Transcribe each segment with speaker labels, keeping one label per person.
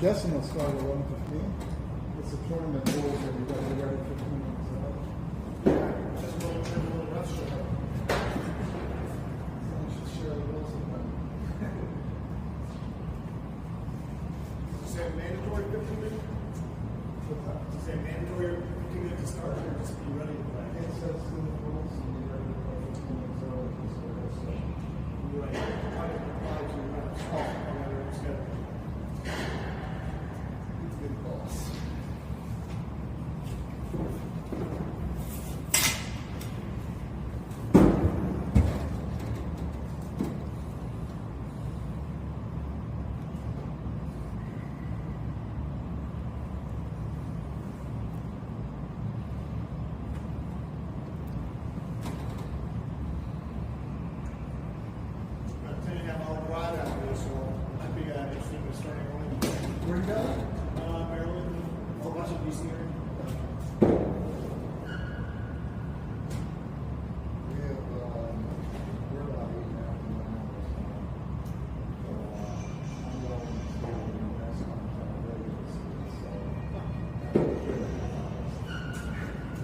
Speaker 1: guessing it'll start at 11:15. It's a tournament rules that we got to be ready 15 minutes out.
Speaker 2: Just a little rough show.
Speaker 1: Someone should share the rules with them.
Speaker 2: Is it mandatory 15 minutes? Is it mandatory 15 minutes to start, or just be ready to play?
Speaker 1: It says in the rules and be ready to play 15 minutes early.
Speaker 2: Right. How to apply to another schedule.
Speaker 1: Good boss. Where you going?
Speaker 2: Maryland, a whole bunch of DC area.
Speaker 1: We have, we're about 8 and a half miles. I'm going to the next contact radio, so.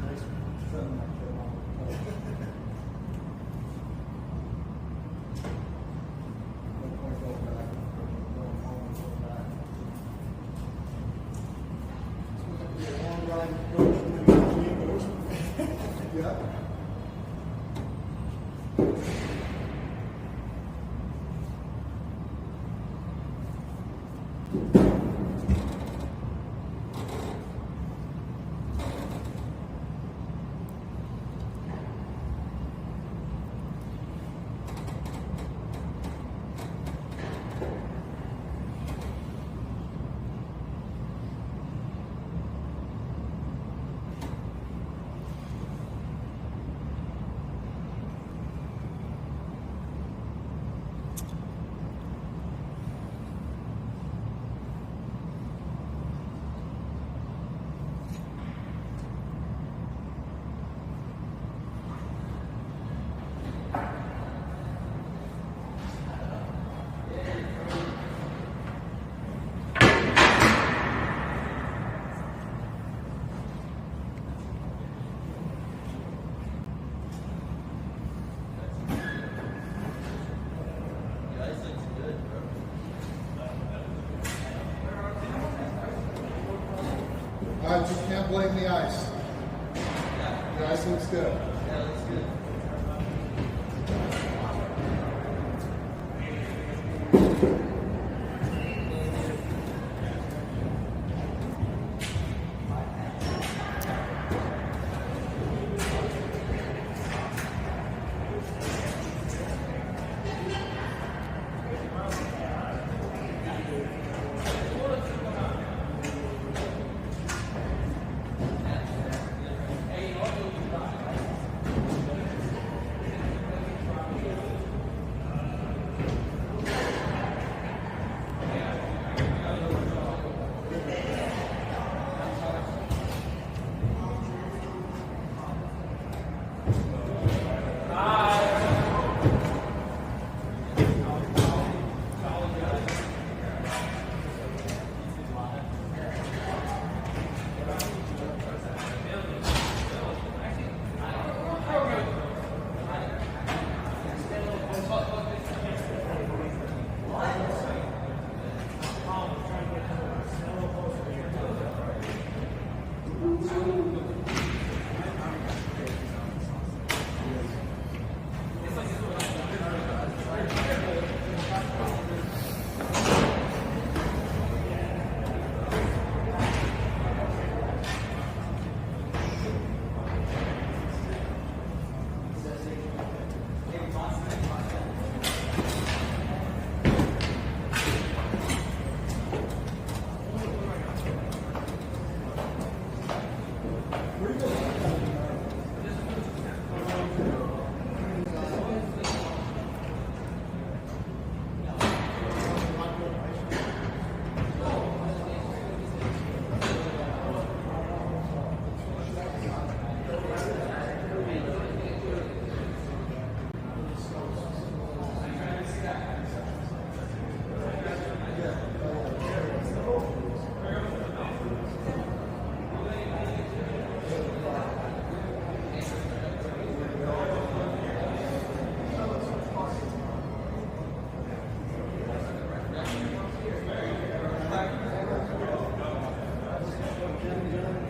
Speaker 1: Nice. Something like that. No point going back. Going home and going back.
Speaker 2: It's going to be a long ride going to the game goes.
Speaker 1: Yeah. I just can't blame the ice. The ice looks good.
Speaker 3: Yeah, looks good.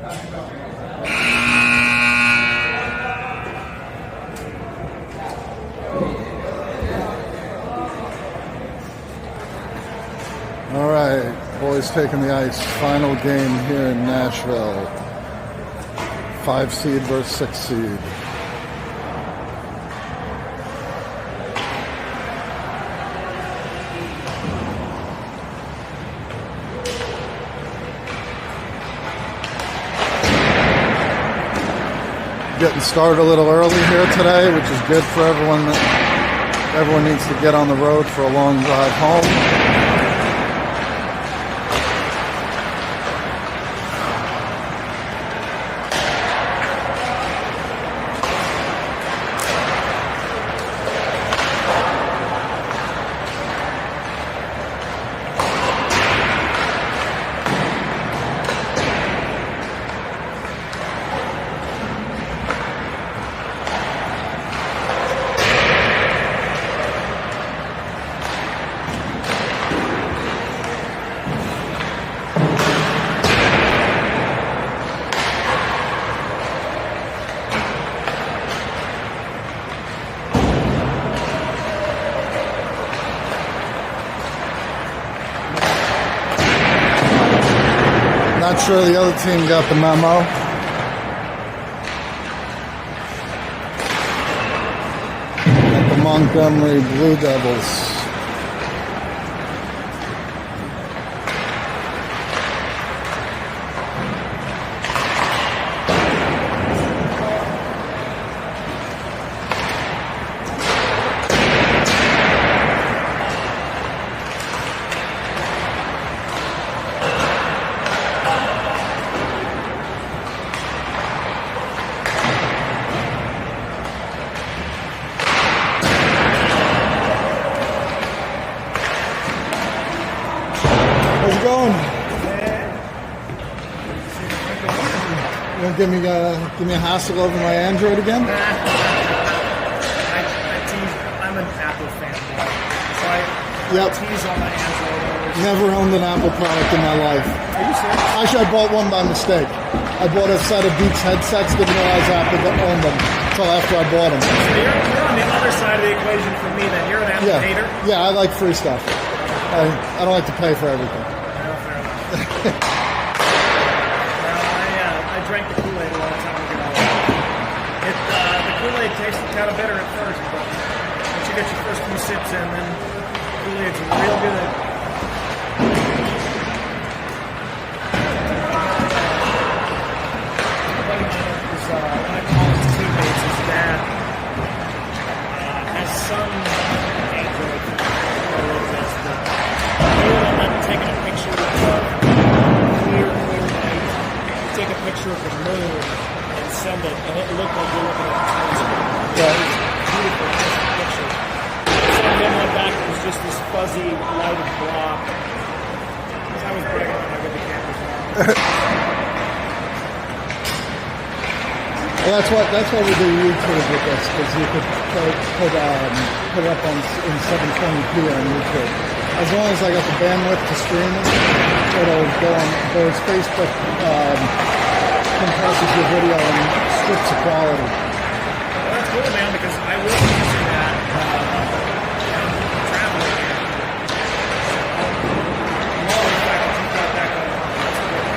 Speaker 1: All right, boys taking the ice. Final game here in Nashville. 5 seed versus 6 seed. Getting started a little early here today, which is good for everyone. Everyone needs to get on the road for a long drive home. Not sure the other team got the memo. At the Montgomery Blue Devils. How's it going? You gonna give me a hassle over my Android again?
Speaker 2: I tease. I'm an Apple fan, so I tease on my Android.
Speaker 1: Never owned an Apple product in my life.
Speaker 2: Are you serious?
Speaker 1: Actually, I bought one by mistake. I bought a set of Beats headsets, didn't realize Apple owned them until after I bought them.
Speaker 2: So you're on the other side of the equation for me. Then you're an Apple hater.
Speaker 1: Yeah, I like free stuff. I don't like to pay for everything.
Speaker 2: Well, I drank the Kool-Aid a long time ago. The Kool-Aid tasted kind of bitter at first, but once you get your first few sips in, then Kool-Aid's real good. One of my college teammates, his dad, has some Android this, but he would end up taking a picture of clear night, take a picture of the moon and send it, and it looked like you're looking at a telescope. It was beautiful, just a picture. Send him one back, it was just this fuzzy, lighted blob. Because I was bragging when I got the cameras on.
Speaker 1: Well, that's why we do YouTube with this, because you could put it up in 720p on YouTube. As long as I got the bandwidth to stream it, it'll go on. There's Facebook compresses your video and strips the quality.
Speaker 2: Well, that's cool, man, because I will be using that traveling here. I'm all in fact that you've got that going on. That's cool.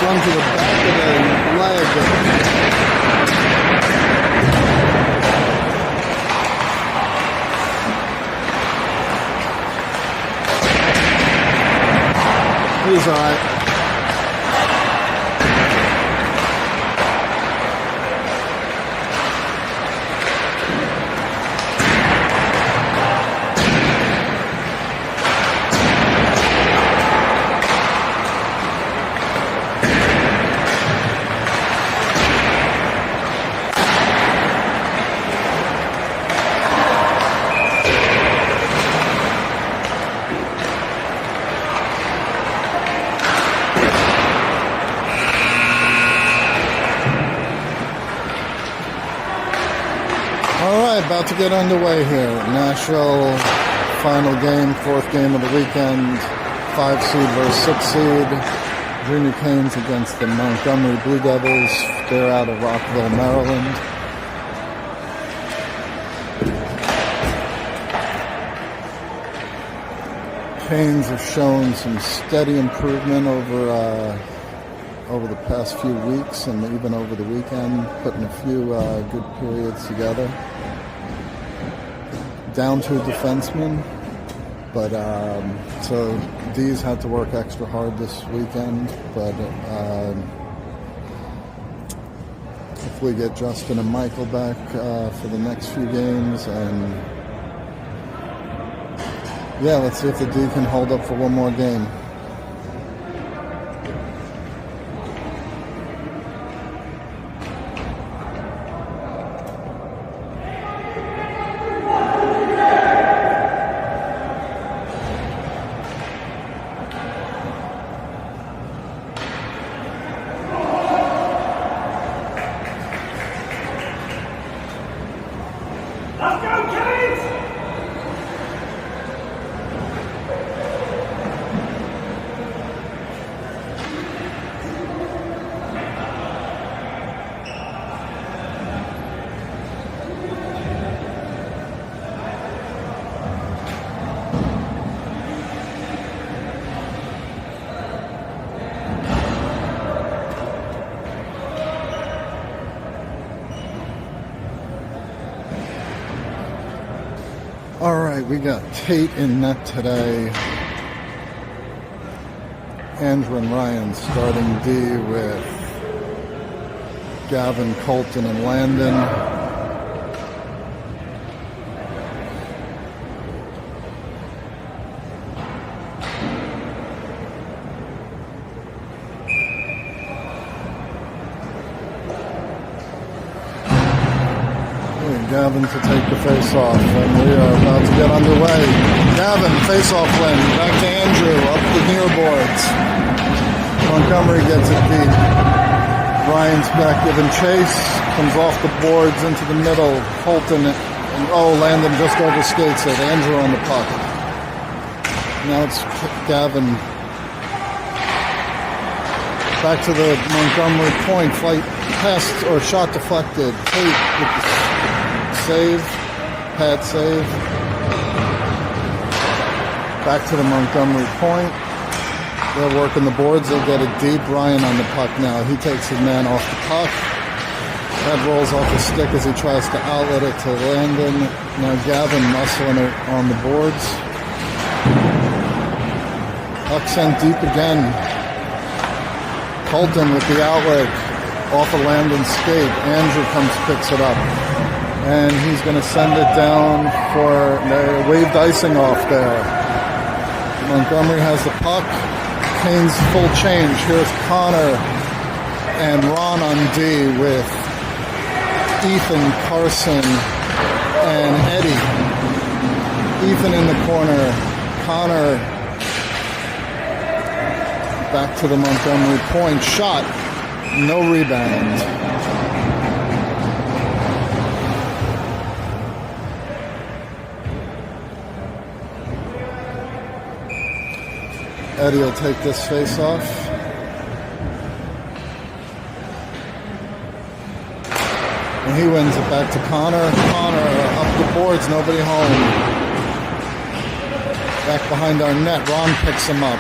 Speaker 1: run to the back of the leg. He's all right. About to get underway here. Nashville, final game, fourth game of the weekend. 5 seed versus 6 seed. Junior Canes against the Montgomery Blue Devils. They're out of Rockville, Maryland. Canes have shown some steady improvement over the past few weeks and even over the weekend, putting a few good periods together. Down to a defenseman, but so D's had to work extra hard this weekend, but hopefully get Justin and Michael back for the next few games, and yeah, let's see if the D can hold up for one more game. All right, we got Tate in net today. Andrew and Ryan starting D with Gavin, Colton, and Landon. Gavin to take the face-off, and we are about to get underway. Gavin, face-off win. Back to Andrew, up the near boards. Montgomery gets it deep. Ryan's back giving chase. Comes off the boards into the middle. Colton, and Landon just overskates it. Andrew on the puck. Now it's Gavin. Back to the Montgomery point. Flight pass or shot deflected. Tate with the save, pad save. Back to the Montgomery point. They're working the boards. They'll get it deep. Ryan on the puck now. He takes his man off the puck. That rolls off his stick as he tries to outlet it to Landon. Now Gavin muscling it on the boards. Puck sent deep again. Colton with the outlet off of Landon's skate. Andrew comes, picks it up. And he's going to send it down for waved icing off there. Montgomery has the puck. Canes full change. Here's Connor and Ron on D with Ethan, Carson, and Eddie. Ethan in the corner. Connor back to the Montgomery point. Shot. No rebound. Eddie will take this face off. And he wins it back to Connor. Connor up the boards, nobody home. Back behind our net, Ron picks him up.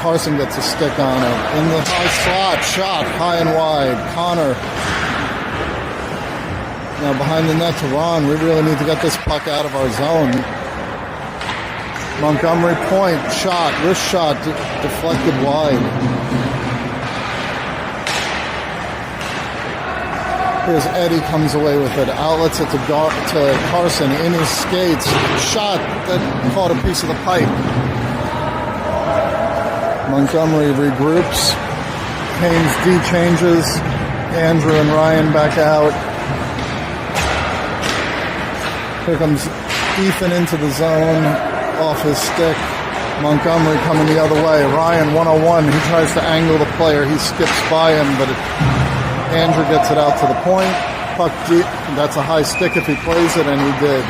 Speaker 1: Carson gets a stick on it. In the high slot, shot, high and wide. Connor. Now behind the net to Ron. We really need to get this puck out of our zone. Montgomery point, shot, wrist shot, deflected wide. Here's Eddie comes away with it. Outlets it to Carson in his skates. Shot that caught a piece of the pipe. Montgomery regroups. Haynes D-changes. Andrew and Ryan back out. Here comes Ethan into the zone off his stick. Montgomery coming the other way. Ryan 101. He tries to angle the player. He skips by him, but Andrew gets it out to the point. Puck deep. That's a high stick if he plays it, and he did.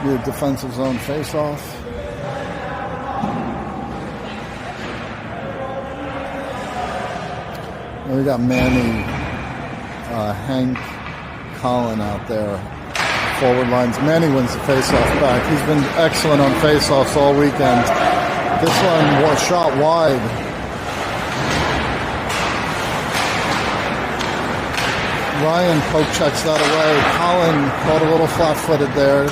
Speaker 1: The defensive zone face-off. We got Manny, Hank, Colin out there. Forward lines. Manny wins the face-off back. He's been excellent on face-offs all weekend. This one was shot wide. Ryan poke checks that away. Colin caught a little flat-footed there.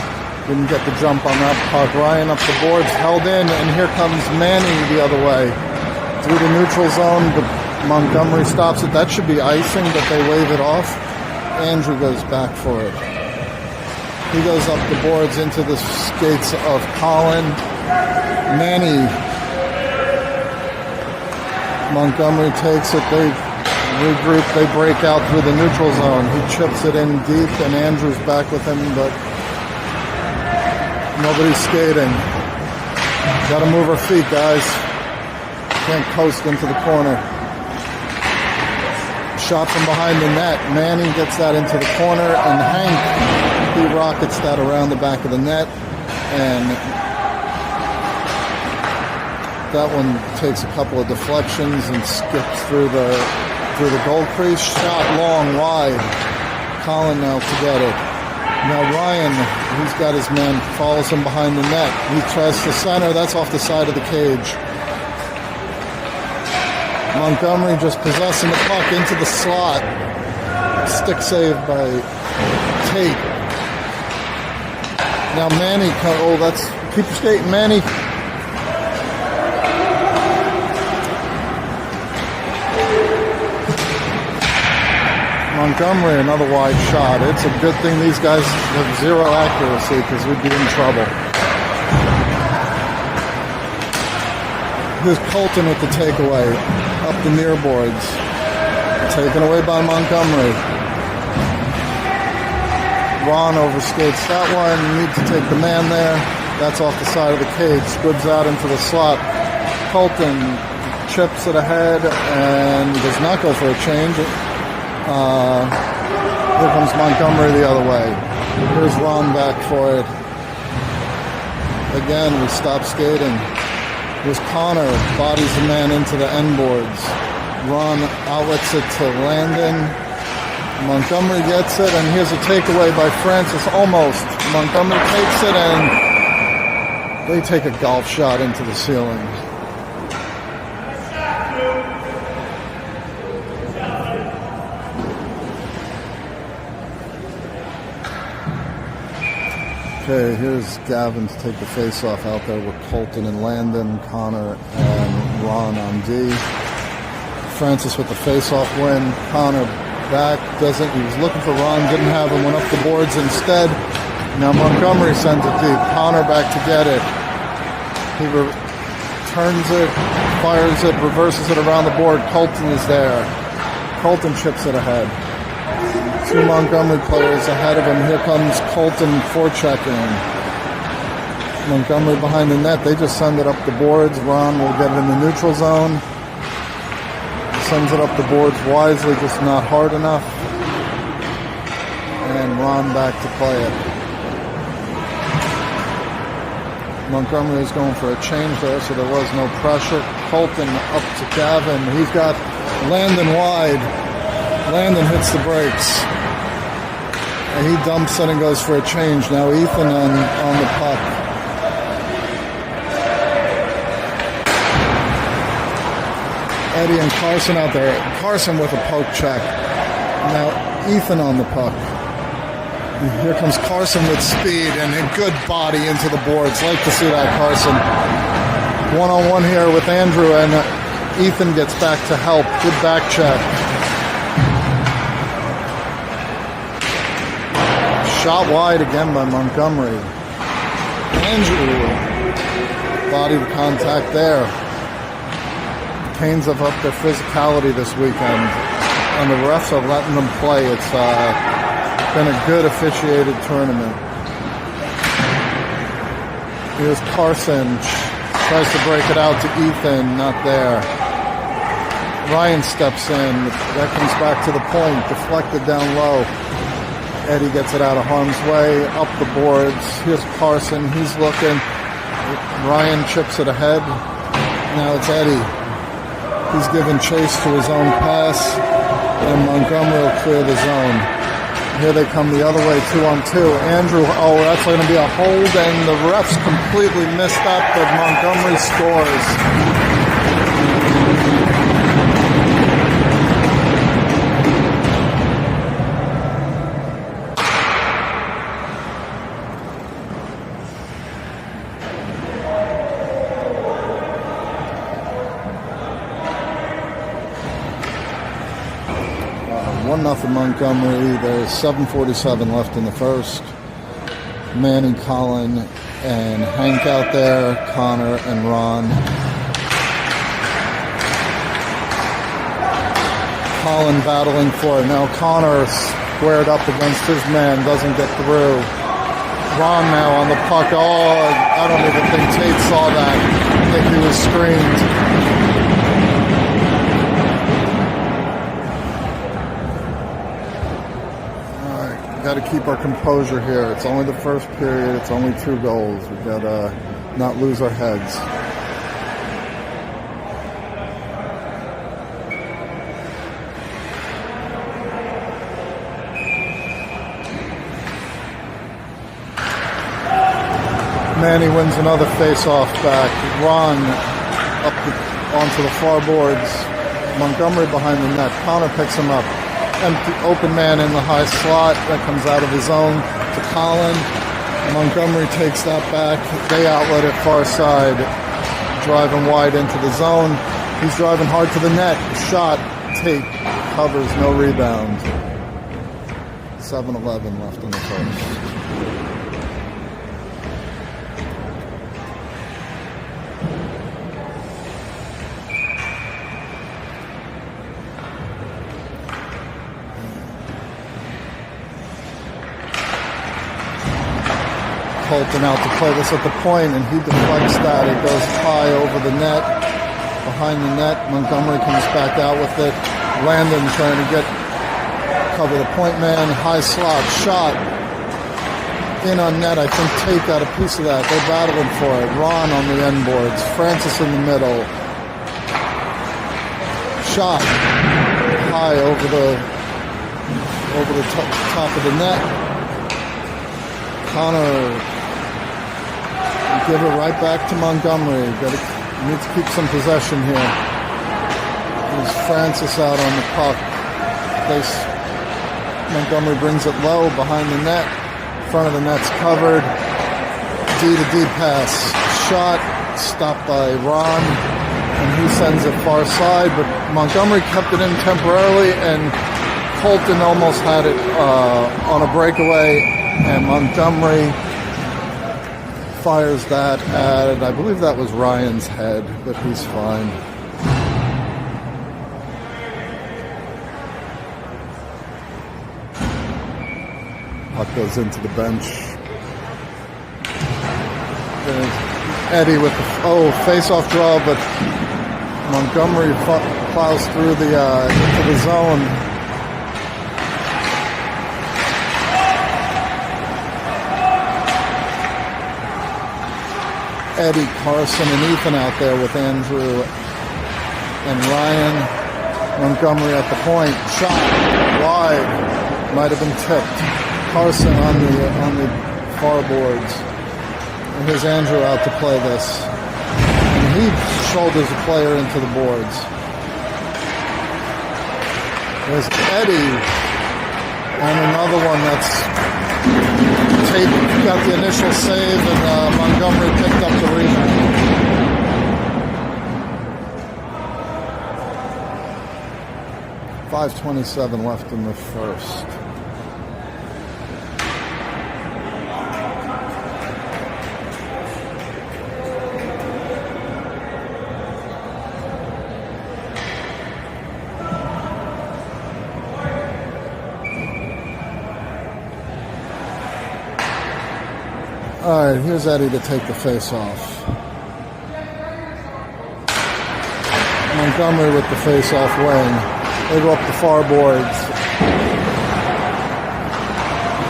Speaker 1: Didn't get the jump on that puck. Ryan up the boards, held in, and here comes Manny the other way. Through the neutral zone, but Montgomery stops it. That should be icing, but they wave it off. Andrew goes back for it. He goes up the boards into the skates of Colin. Manny. Montgomery takes it. They regroup. They break out through the neutral zone. He chips it in deep, and Andrew's back with him, but nobody's skating. Got to move our feet, guys. Can't coast into the corner. Shot from behind the net. Manny gets that into the corner, and Hank, he rockets that around the back of the net, and that one takes a couple of deflections and skips through the goal crease. Shot long, wide. Colin now to get it. Now Ryan, he's got his man, follows him behind the net. He tries to center. That's off the side of the cage. Montgomery just possessing the puck into the slot. Stick save by Tate. Now Manny, keep your skating, Manny. Montgomery, another wide shot. It's a good thing these guys have zero accuracy because we'd be in trouble. Here's Colton with the takeaway. Up the near boards. Taken away by Montgomery. Ron overskates that one. Need to take the man there. That's off the side of the cage. Squibs out into the slot. Colton chips it ahead and does not go for a change. Here comes Montgomery the other way. Here's Ron back for it. Again, we stop skating. Here's Connor, bodies the man into the end boards. Ron outlets it to Landon. Montgomery gets it, and here's a takeaway by Francis, almost. Montgomery takes it, and they take a golf shot into the ceiling. Okay, here's Gavin to take the face-off out there with Colton and Landon, Connor and Ron on D. Francis with the face-off win. Connor back, he was looking for Ron, didn't have him, went up the boards instead. Now Montgomery sends it deep. Connor back to get it. He turns it, fires it, reverses it around the board. Colton is there. Colton chips it ahead. Two Montgomery players ahead of him. Here comes Colton forechecking. Montgomery behind the net. They just send it up the boards. Ron will get it in the neutral zone. Sends it up the boards wisely, just not hard enough. And Ron back to play it. Montgomery is going for a change there, so there was no pressure. Colton up to Gavin. He's got Landon wide. Landon hits the brakes. And he dumps it and goes for a change. Now Ethan on the puck. Eddie and Carson out there. Carson with a poke check. Now Ethan on the puck. And here comes Carson with speed and a good body into the boards. Like to see that, Carson. One-on-one here with Andrew, and Ethan gets back to help. Good back check. Shot wide again by Montgomery. Andrew, body to contact there. The Canes have upped their physicality this weekend, and the refs are letting them play. It's been a good officiated tournament. Here's Carson, tries to break it out to Ethan, not there. Ryan steps in, that comes back to the point, deflected down low. Eddie gets it out of harm's way, up the boards. Here's Carson, he's looking. Ryan chips it ahead. Now it's Eddie. He's giving chase to his own pass, and Montgomery will clear the zone. Here they come the other way, 2-on-2. Andrew, oh, that's going to be a hold, and the refs completely missed that, but Montgomery scores. Nothing Montgomery. There's 7:47 left in the first. Manny, Colin, and Hank out there. Connor and Ron. Colin battling for it. Now Connor squared up against his man. Doesn't get through. Ron now on the puck. Oh, I don't even think Tate saw that. I think he was screened. Got to keep our composure here. It's only the first period. It's only 2 goals. We've got to not lose our heads. Manny wins another face-off back. Ron onto the far boards. Montgomery behind the net. Connor picks him up. Empty open man in the high slot that comes out of his own to Colin. Montgomery takes that back. They outlet it far side, driving wide into the zone. He's driving hard to the net. Shot, Tate covers, no rebound. 7:11 left in the first. Colton out to play this at the point, and he deflects that. It goes high over the net, behind the net. Montgomery comes back out with it. Landon trying to cover the point man. High slot, shot. In on net, I think Tate got a piece of that. They're battling for it. Ron on the end boards. Francis in the middle. Shot. High over the top of the net. Connor give it right back to Montgomery. Need to keep some possession here. There's Francis out on the puck. Montgomery brings it low behind the net. Front of the net's covered. D-to-D pass. Shot. Stopped by Ron. And he sends it far side. But Montgomery kept it in temporarily. And Colton almost had it on a breakaway. And Montgomery fires that at, I believe that was Ryan's head, but he's fine. Puck goes into the bench. There's Eddie with the face-off draw, but Montgomery plows through into the zone. Eddie, Carson, and Ethan out there with Andrew and Ryan. Montgomery at the point. Shot wide. Might have been tipped. Carson on the far boards. And here's Andrew out to play this. And he shoulders a player into the boards. There's Eddie, and another one that's got the initial save, and Montgomery picked up the rebound. .5:27 left in the first. All right, here's Eddie to take the face off. Montgomery with the face off wing. They go up the far boards.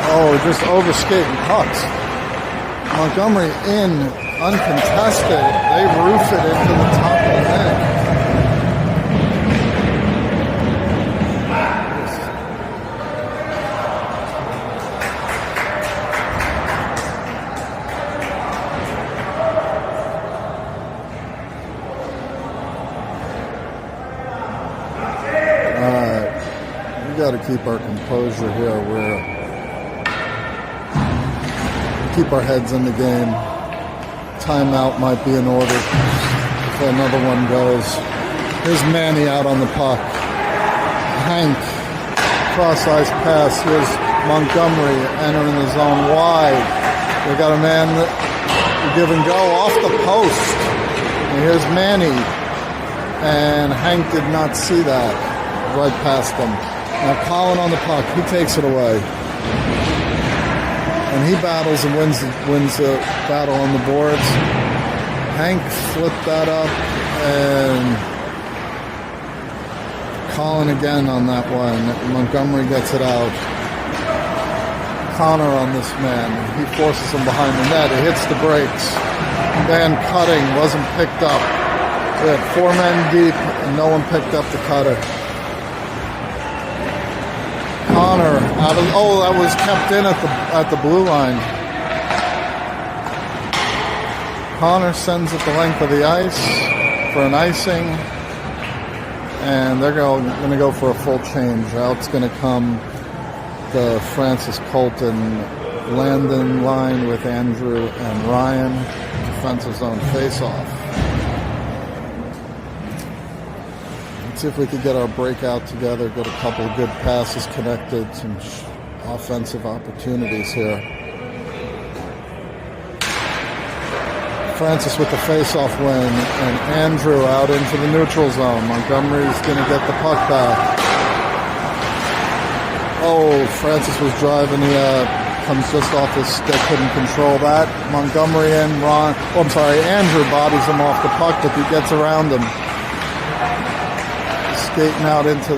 Speaker 1: Oh, just overskating pucks. Montgomery in, uncontested. They roof it into the top of the net. Got to keep our composure here. We're keep our heads in the game. Timeout might be in order if another one goes. Here's Manny out on the puck. Hank, cross-ice pass. Here's Montgomery entering the zone wide. They got a man that give and go off the post. And here's Manny, and Hank did not see that. Right past him. Now Colin on the puck, he takes it away. And he battles and wins the battle on the boards. Hank flipped that up, and Colin again on that one. Montgomery gets it out. Connor on this man. He forces him behind the net. He hits the brakes. Man cutting, wasn't picked up. We had 4 men deep, and no one picked up the cutter. Connor out of, that was kept in at the blue line. Connor sends it the length of the ice for an icing, and they're going to go for a full change. Out's going to come the Francis Colton Landon line with Andrew and Ryan. Defensive zone face-off. See if we could get our breakout together, get a couple of good passes connected, some offensive opportunities here. Francis with the face-off win, and Andrew out into the neutral zone. Montgomery's going to get the puck back. Oh, Francis was driving, comes just off his stick, couldn't control that. Montgomery and Andrew bodies him off the puck, but he gets around him. Skating out into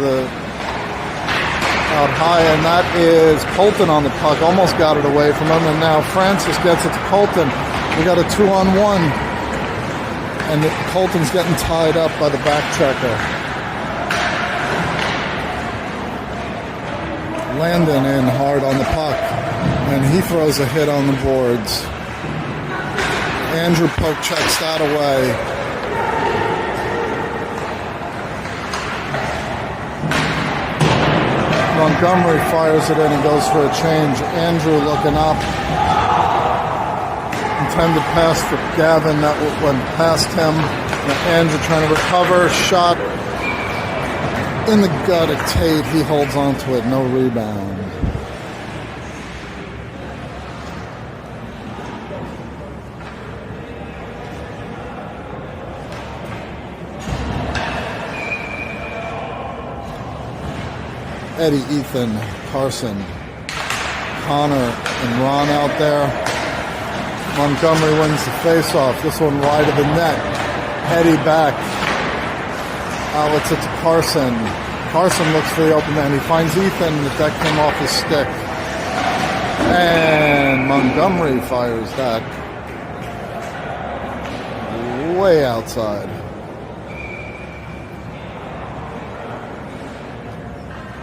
Speaker 1: out high, and that is Colton on the puck. Almost got it away from him, and now Francis gets it to Colton. We got a 2-on-1, and Colton's getting tied up by the back checker. Landon in hard on the puck, and he throws a hit on the boards. Andrew poke checks that away. Montgomery fires it in and goes for a change. Andrew looking up. Intended pass for Gavin. That went past him. Now Andrew trying to recover. Shot in the gut at Tate. He holds on to it. No rebound. Eddie, Ethan, Carson, Connor, and Ron out there. Montgomery wins the face-off. This one wide of the net. Eddie back. Outlets it to Carson. Carson looks for the open man. He finds Ethan. The deck came off his stick. And Montgomery fires that way outside.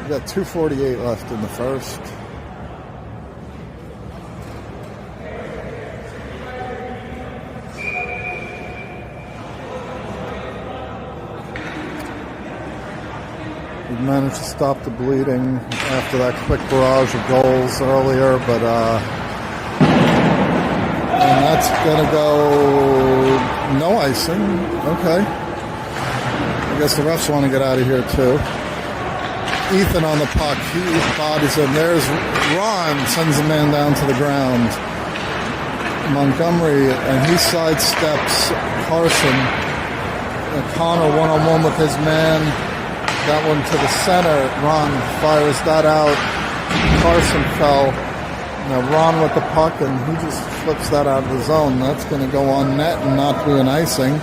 Speaker 1: We got 2:48 left in the first. We managed to stop the bleeding after that quick barrage of goals earlier, but and that's gonna go no icing. Okay. I guess the refs want to get out of here too. Ethan on the puck. He bodies him. There's Ron, sends a man down to the ground. Montgomery, and he sidesteps Carson. And Connor one-on-one with his man. That one to the center. Ron fires that out. Carson fell. Now Ron with the puck, and he just flips that out of the zone. That's going to go on net and not be an icing.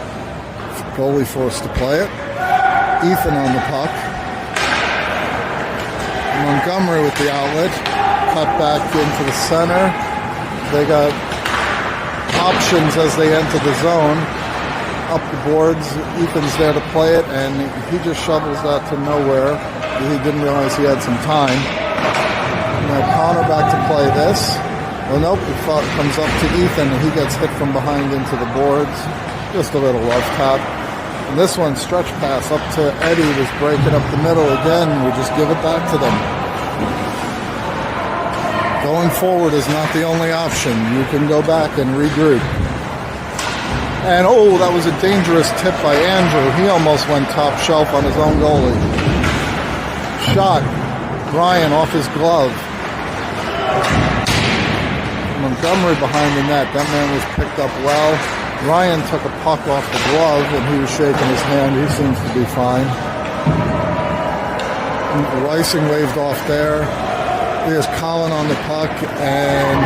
Speaker 1: Goalie forced to play it. Ethan on the puck. Montgomery with the outlet. Cut back into the center. They got options as they enter the zone. Up the boards. Ethan's there to play it, and he just shovels that to nowhere. He didn't realize he had some time. Now Connor back to play this. Well, nope, it comes up to Ethan, and he gets hit from behind into the boards. Just a little love tap. And this one, stretch pass up to Eddie, was breaking up the middle again. We just give it back to them. Going forward is not the only option. You can go back and regroup. And oh, that was a dangerous tip by Andrew. He almost went top shelf on his own goalie. Shot. Ryan off his glove. Montgomery behind the net. That man was picked up well. Ryan took a puck off the glove and he was shaking his hand. He seems to be fine. Icing waved off there. There's Colin on the puck and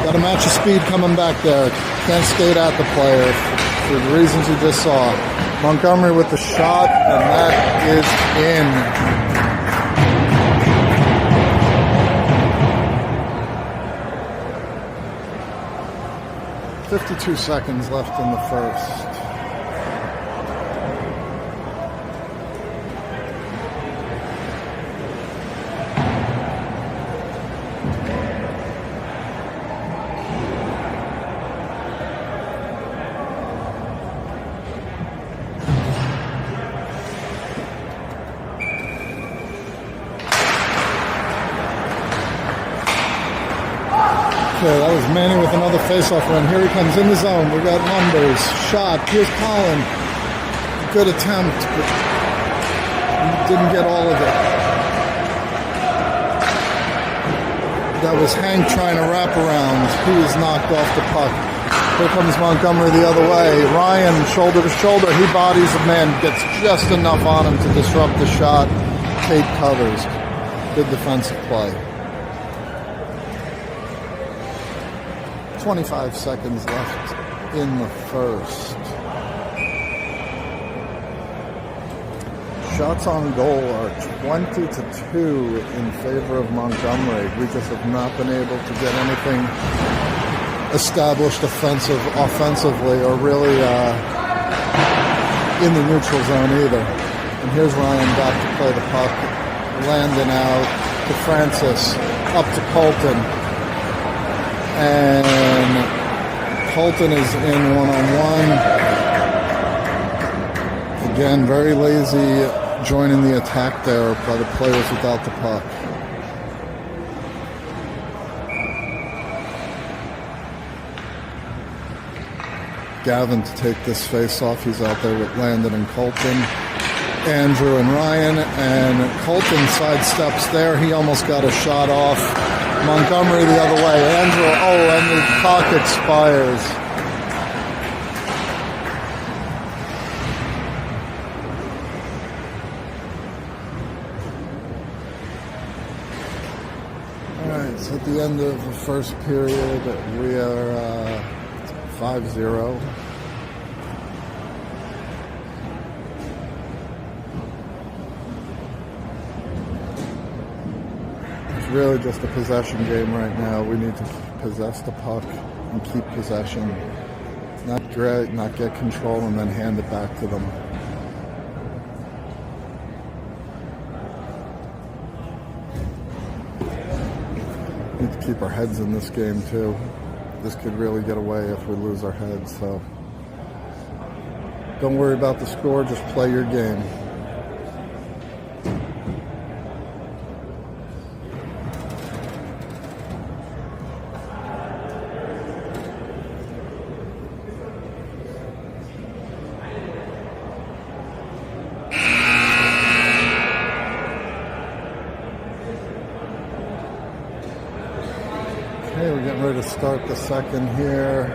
Speaker 1: got a match of speed coming back there. Can't skate at the player for the reasons you just saw. Montgomery with the shot, and that is in. 52 seconds left in the first. Okay, that was Manny with another face-off run. Here he comes in the zone. We got numbers. Shot. Here's Colin. Good attempt, but didn't get all of it. That was Hank trying to wrap around. He was knocked off the puck. Here comes Montgomery the other way. Ryan, shoulder to shoulder. He bodies the man. Gets just enough on him to disrupt the shot. Tate covers. Good defensive play. 25 seconds left in the first. Shots on goal are 20-2 in favor of Montgomery. We just have not been able to get anything established offensively or really in the neutral zone either. And here's Ryan back to play the puck. Landon out to Francis, up to Colton. And Colton is in one-on-one. Again, very lazy joining the attack there by the players without the puck. Gavin to take this face-off. He's out there with Landon and Colton. Andrew and Ryan. And Colton sidesteps there. He almost got a shot off. Montgomery the other way. Andrew, and the clock expires. All right, so at the end of the first period, we are 5-0. Really just a possession game right now. We need to possess the puck and keep possession. Not get control and then hand it back to them. We need to keep our heads in this game too. This could really get away if we lose our heads, so don't worry about the score, just play your game. We're getting ready to start the second here.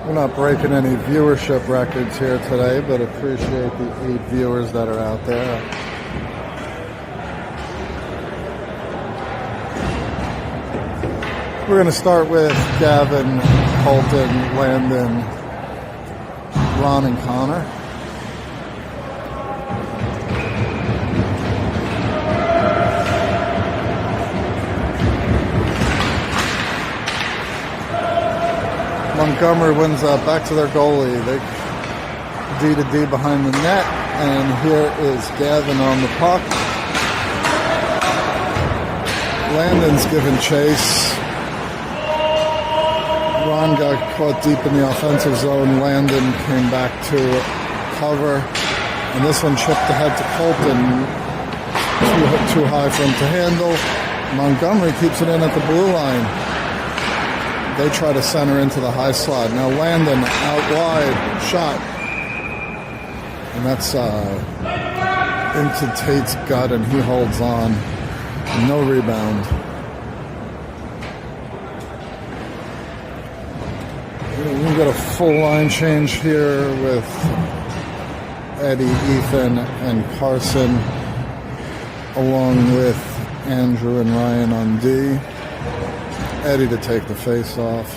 Speaker 1: We're not breaking any viewership records here today, but appreciate the 8 viewers that are out there. We're going to start with Gavin, Colton, Landon, Ron, and Connor. Montgomery wins back to their goalie. They D to D behind the net, and here is Gavin on the puck. Landon's giving chase. Ron got caught deep in the offensive zone. Landon came back to cover, and this one chipped ahead to Colton. Too high for him to handle. Montgomery keeps it in at the blue line. They try to center into the high slot. Now Landon out wide, shot. And that's into Tate's gut, and he holds on. No rebound. We've got a full line change here with Eddie, Ethan, and Carson, along with Andrew and Ryan on D. Eddie to take the face-off.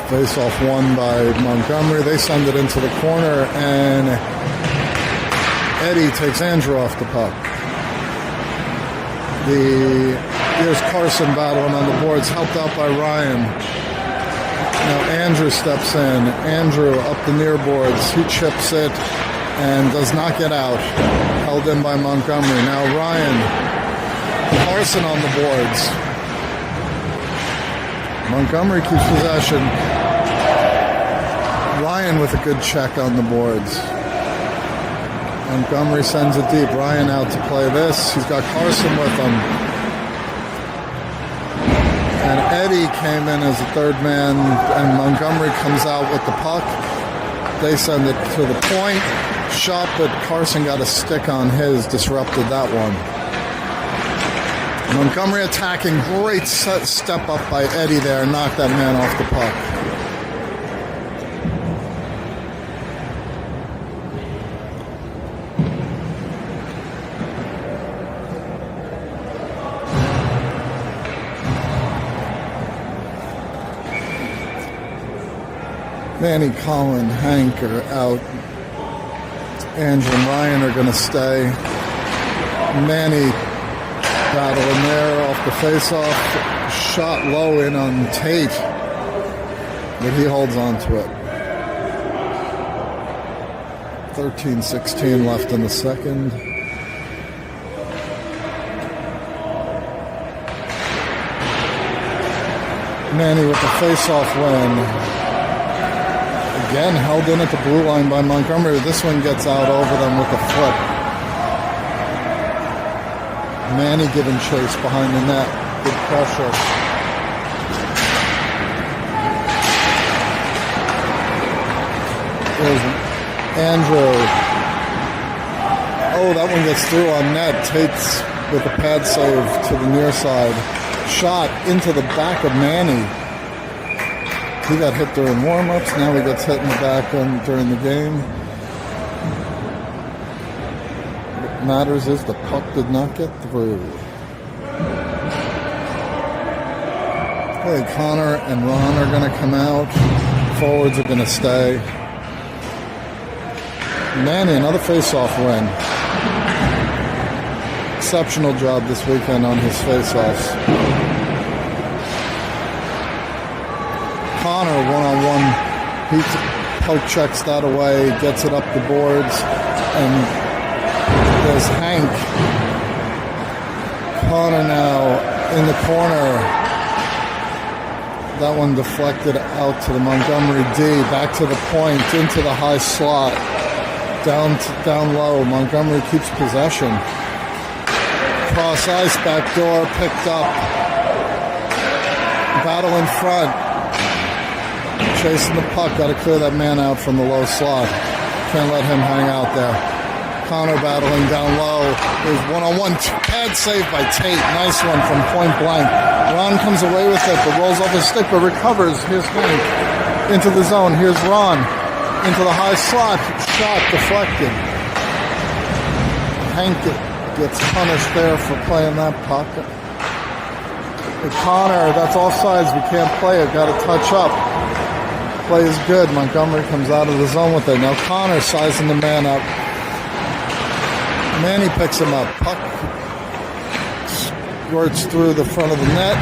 Speaker 1: Face-off won by Montgomery. They send it into the corner, and Eddie takes Andrew off the puck. Here's Carson battling on the boards, helped out by Ryan. Now Andrew steps in. Andrew up the near boards. He chips it and does not get out. Held in by Montgomery. Now Ryan. Carson on the boards. Montgomery keeps possession. Ryan with a good check on the boards. Montgomery sends it deep. Ryan out to play this. He's got Carson with him. And Eddie came in as the third man, and Montgomery comes out with the puck. They send it to the point. Shot, but Carson got a stick on his, disrupted that one. Montgomery attacking, great step up by Eddie there, knocked that man off the puck. Manny, Colin, Hank are out. Andrew and Ryan are going to stay. Manny battling there off the face-off. Shot low in on Tate, but he holds on to it. 13-16 left in the second. Manny with the face-off win. Again, held in at the blue line by Montgomery. This one gets out over them with a flip. Manny giving chase behind the net. Good pressure. There's Andrew. Oh, that one gets through on net. Tate's with a pad save to the near side. Shot into the back of Manny. He got hit during warm-ups. Now he gets hit in the back during the game. What matters is the puck did not get through. Okay, Connor and Ron are going to come out. Forwards are going to stay. Manny, another face-off win. Exceptional job this weekend on his face-offs. Connor one-on-one, he poke checks that away, gets it up the boards, and there's Hank. Connor now in the corner. That one deflected out to the Montgomery D, back to the point, into the high slot, down low. Montgomery keeps possession. Cross ice, back door, picked up. Battle in front. Chasing the puck. Got to clear that man out from the low slot. Can't let him hang out there. Connor battling down low. There's one-on-one pad save by Tate. Nice one from point blank. Ron comes away with it, but rolls off his stick, but recovers. Here's Hank into the zone. Here's Ron into the high slot. Shot deflected. Hank gets punished there for playing that puck. And Connor, that's offsides. We can't play it. Got to touch up. Play is good. Montgomery comes out of the zone with it. Now Connor sizing the man up. Manny picks him up. Puck squirts through the front of the net.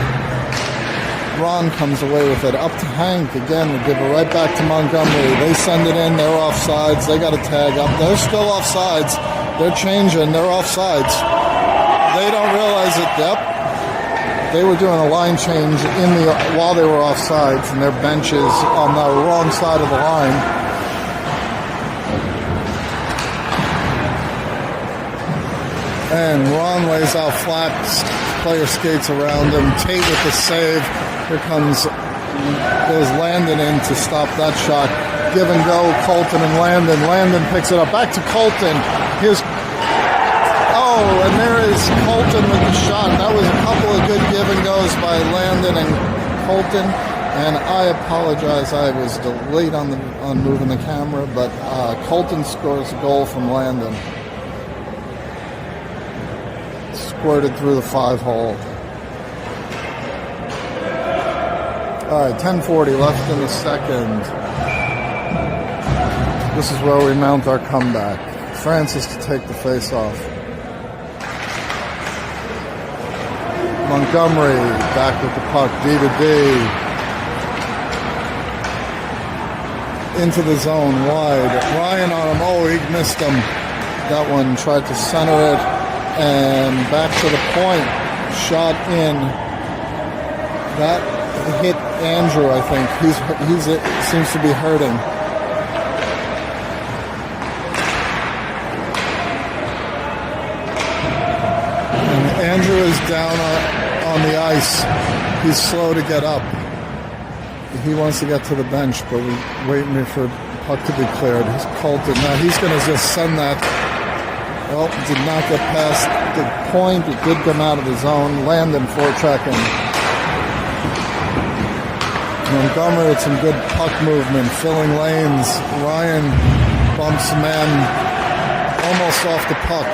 Speaker 1: Ron comes away with it. Up to Hank. Again, we give it right back to Montgomery. They send it in. They're offsides. They got a tag up. They're still offsides. They're changing. They're offsides. They don't realize it. Yep. They were doing a line change while they were offsides, and their bench is on the wrong side of the line. And Ron lays out flat. Player skates around him. Tate with the save. Here goes Landon in to stop that shot. Give and go, Colton and Landon. Landon picks it up. Back to Colton. And there is Colton with the shot. That was a couple of good give and goes by Landon and Colton. And I apologize, I was delayed on moving the camera, but Colton scores a goal from Landon. Squirted through the 5-hole. All right, 10:40 left in the second. This is where we mount our comeback. Francis to take the face-off. Montgomery back with the puck, D to D. Into the zone, wide. Ryan on him, oh, he missed him. That one tried to center it, and back to the point. Shot in. That hit Andrew, I think. He's seems to be hurting. And Andrew is down on the ice. He's slow to get up. He wants to get to the bench, but we're waiting for the puck to be cleared. He's Colton. Now he's going to just send that. Well, did not get past the point. It did come out of the zone. Landon forechecking. Montgomery with some good puck movement, filling lanes. Ryan bumps the man almost off the puck.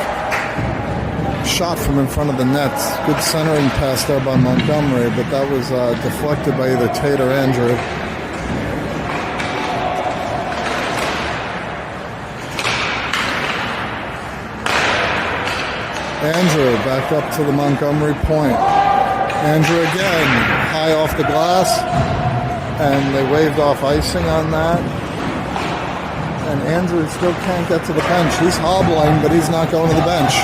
Speaker 1: Shot from in front of the net. Good centering pass there by Montgomery, but that was deflected by either Tate or Andrew. Andrew back up to the Montgomery point. Andrew again, high off the glass, and they waved off icing on that. And Andrew still can't get to the bench. He's hobbling, but he's not going to the bench.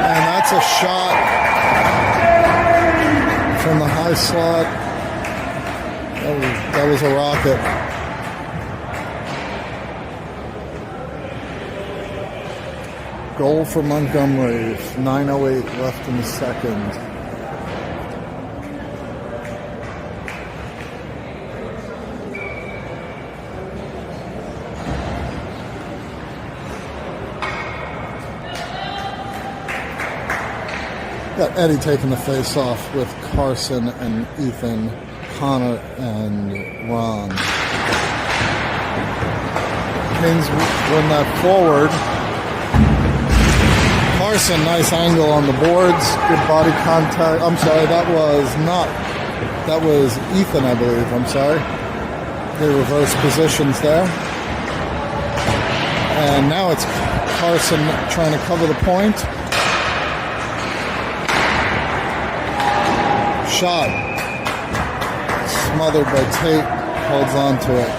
Speaker 1: And that's a shot from the high slot. That was a rocket. Goal for Montgomery. 9:08 left in the second. Got Eddie taking the face off with Carson and Ethan, Connor and Ron. Kings win that forward. Carson, nice angle on the boards. Good body contact. I'm sorry, that was Ethan, I believe. I'm sorry. They reverse positions there. And now it's Carson trying to cover the point. Shot. Smothered by Tate. Holds on to it.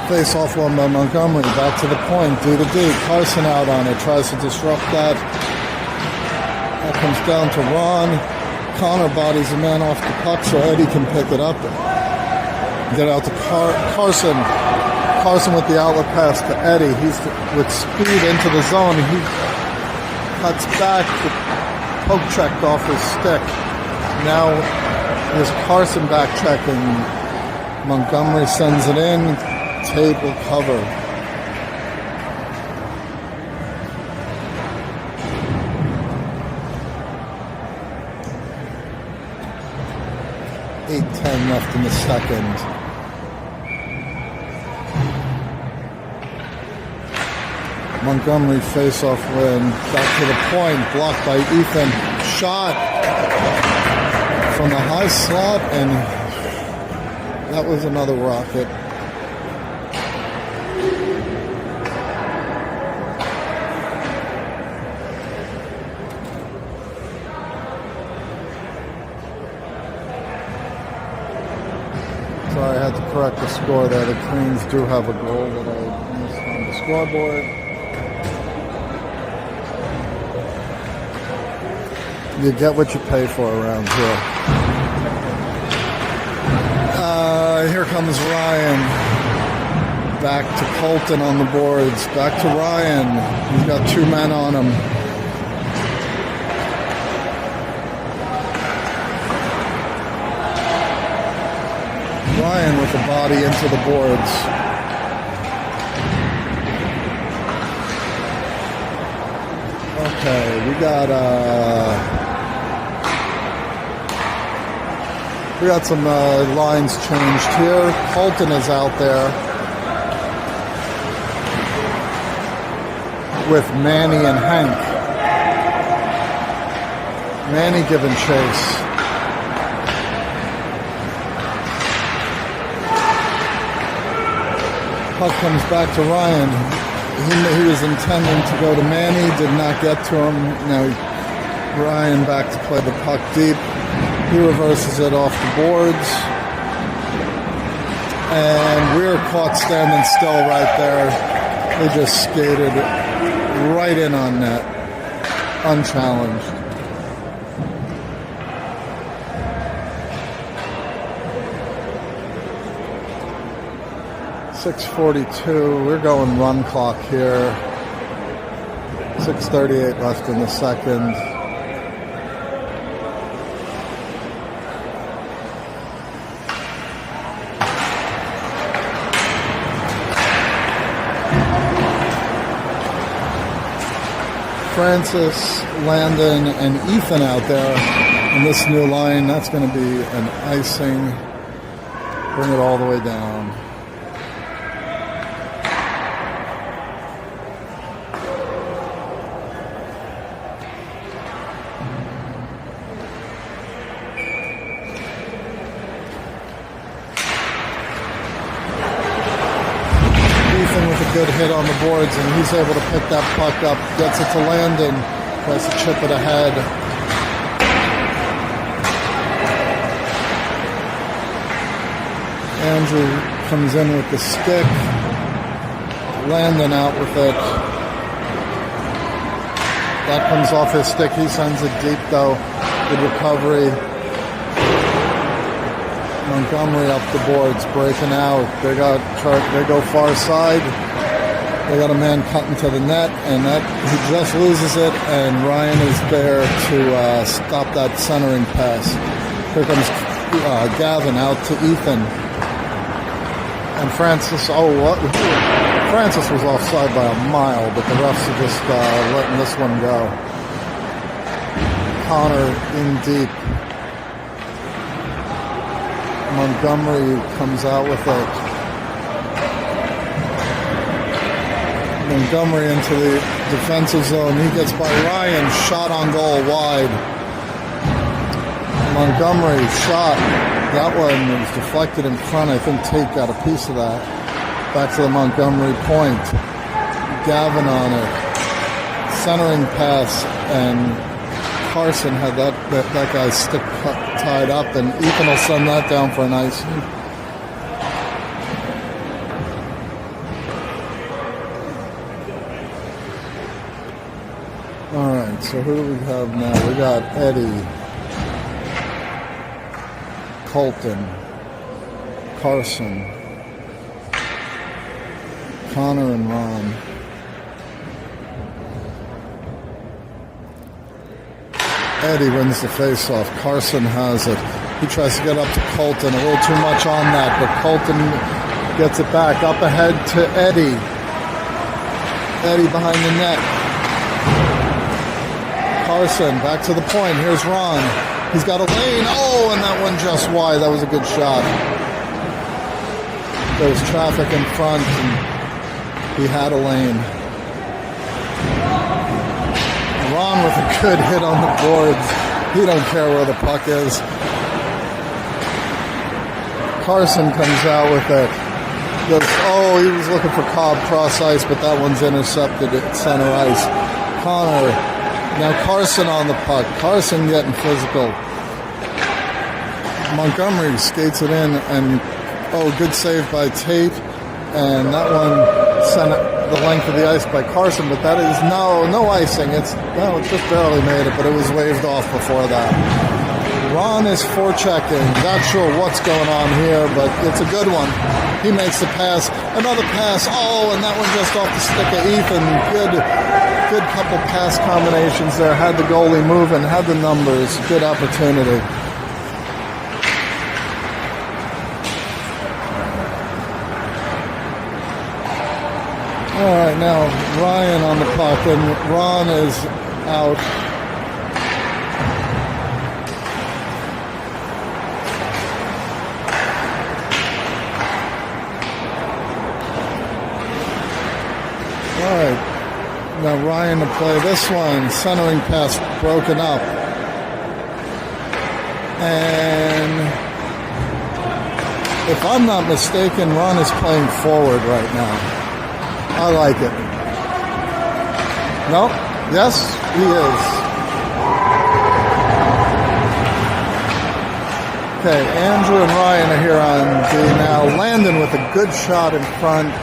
Speaker 1: Face off one by Montgomery. Back to the point. D to D. Carson out on it. Tries to disrupt that. That comes down to Ron. Connor bodies the man off the puck so Eddie can pick it up. Get out to Carson. Carson with the outlet pass to Eddie. He's with speed into the zone. He cuts back. The poke checked off his stick. Now there's Carson back checking. Montgomery sends it in. Table cover. .8:10 left in the second. Montgomery face-off win. Back to the point. Blocked by Ethan. Shot from the high slot, and that was another rocket. Sorry, I had to correct the score there. The Queens do have a goal that I missed on the scoreboard. You get what you pay for around here. Here comes Ryan. Back to Colton on the boards. Back to Ryan. He's got two men on him. Ryan with the body into the boards. Okay, we got some lines changed here. Colton is out there with Manny and Hank. Manny giving chase. Puck comes back to Ryan. He was intending to go to Manny, did not get to him. Now Ryan back to play the puck deep. He reverses it off the boards. And we're caught standing still right there. They just skated right in on net, unchallenged. .6:42, we're going run clock here. 6:38 left in the second. Francis, Landon, and Ethan out there in this new line. That's going to be an icing. Bring it all the way down. Good hit on the boards, and he's able to pick that puck up, gets it to Landon, tries to chip it ahead. Andrew comes in with the stick. Landon out with it. That comes off his stick. He sends it deep though. Good recovery. Montgomery up the boards, breaking out. They go far side. They got a man cutting to the net, and that he just loses it, and Ryan is there to stop that centering pass. Here comes Gavin out to Ethan. And Francis, Francis was offside by a mile, but the refs are just letting this one go. Connor in deep. Montgomery comes out with it. Montgomery into the defensive zone. He gets by Ryan. Shot on goal wide. Montgomery shot. That one was deflected in front. I think Tate got a piece of that. Back to the Montgomery point. Gavin on it. Centering pass, and Carson had that guy's stick tied up, and Ethan will send that down for an icing. All right, so who do we have now? We got Eddie. Colton, Carson, Connor and Ron. Eddie wins the face-off. Carson has it. He tries to get up to Colton. A little too much on that, but Colton gets it back. Up ahead to Eddie. Eddie behind the net. Carson back to the point. Here's Ron. He's got a lane. Oh, and that one just wide. That was a good shot. There was traffic in front, and he had a lane. Ron with a good hit on the boards. He don't care where the puck is. Carson comes out with it. He was looking for Cobb cross ice, but that one's intercepted at center ice. Connor. Now Carson on the puck. Carson getting physical. Montgomery skates it in, and good save by Tate. And that one sent the length of the ice by Carson, but that is no icing. It just barely made it, but it was waved off before that. Ron is forechecking. Not sure what's going on here, but it's a good one. He makes the pass. Another pass. And that one just off the stick of Ethan. Good couple pass combinations there. Had the goalie moving, had the numbers. Good opportunity. All right, now Ryan on the puck, and Ron is out. All right, now Ryan to play this one. Centering pass broken up. And if I'm not mistaken, Ron is playing forward right now. I like it. No? Yes, he is. Okay, Andrew and Ryan are here on D now. Landon with a good shot in front.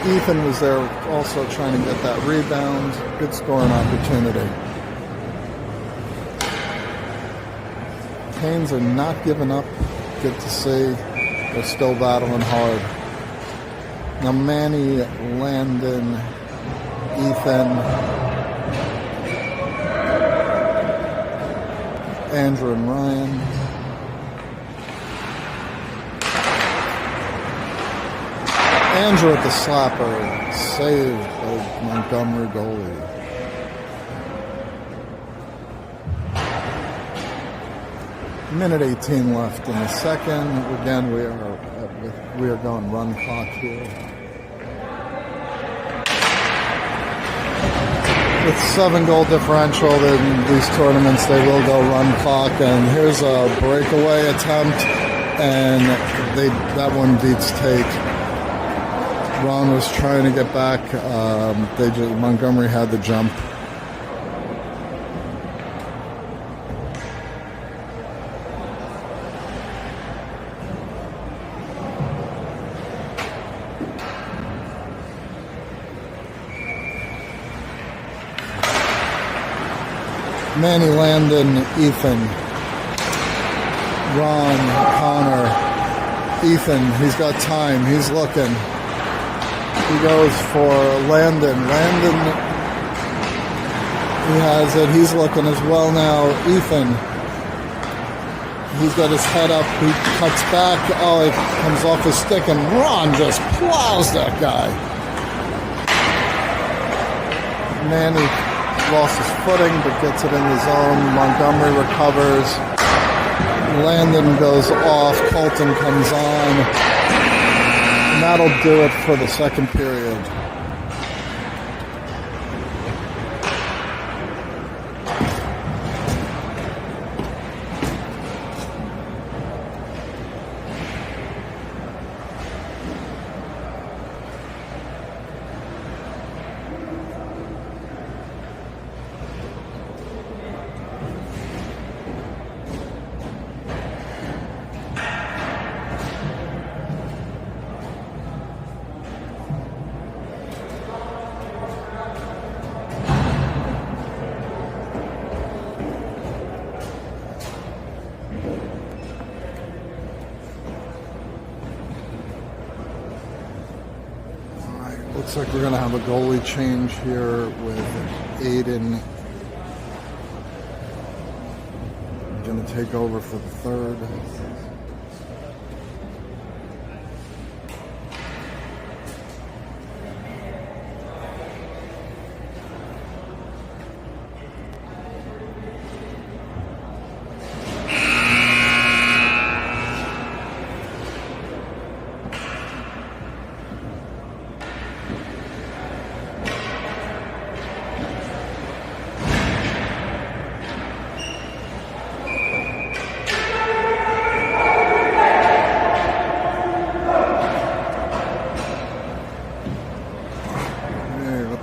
Speaker 1: Ethan was there also trying to get that rebound. Good scoring opportunity. Canes are not giving up. Good to see. They're still battling hard. Now Manny, Landon, Ethan, Andrew and Ryan. Andrew at the slapper, saved by Montgomery goalie. Minute 18 left in the second. Again, we are going run clock here. With 7-goal differential in these tournaments, they will go run clock. And here's a breakaway attempt, and that one beats Tate. Ron was trying to get back. Montgomery had the jump. Manny, Landon, Ethan, Ron, Connor, Ethan, he's got time, he's looking. He goes for Landon. Landon, he has it, he's looking as well now. Ethan, he's got his head up, he cuts back, it comes off his stick, and Ron just plows that guy. Manny lost his footing, but gets it in the zone. Montgomery recovers. Landon goes off. Colton comes on. And that'll do it for the second period. Looks like we're going to have a goalie change here with Aiden going to take over for the third.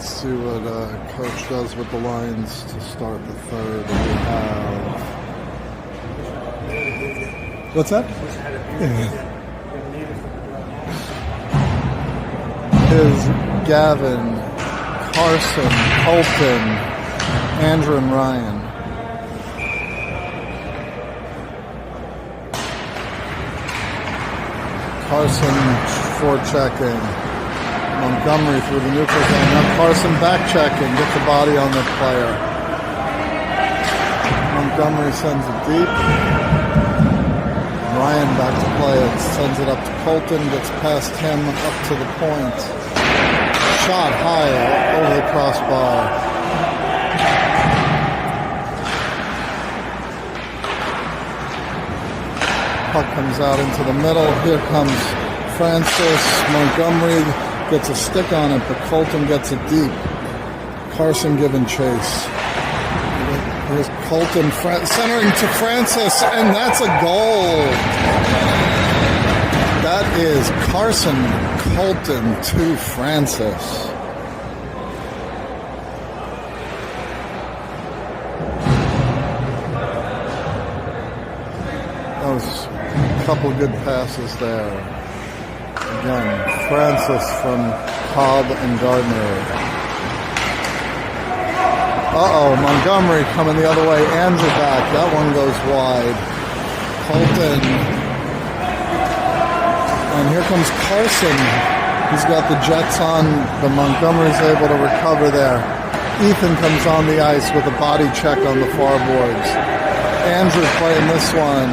Speaker 1: See what coach does with the lines to start the third. We have... What's that? Is Gavin, Carson, Colton, Andrew, and Ryan. Carson forechecking. Montgomery through the neutral zone. Now Carson back checking, gets the body on the player. Montgomery sends it deep. Ryan back to play it, sends it up to Colton, gets past him up to the point. Shot high over the crossbar. Puck comes out into the middle. Here comes Francis. Montgomery gets a stick on it, but Colton gets it deep. Carson giving chase. Here's Colton centering to Francis, and that's a goal. That is Carson Colton to Francis. That was a couple good passes there. Again, Francis from Cobb and Gardner. Montgomery coming the other way. Andrew back. That one goes wide. Colton. And here comes Carson. He's got the Jets on, but Montgomery's able to recover there. Ethan comes on the ice with a body check on the far boards. Andrew playing this one.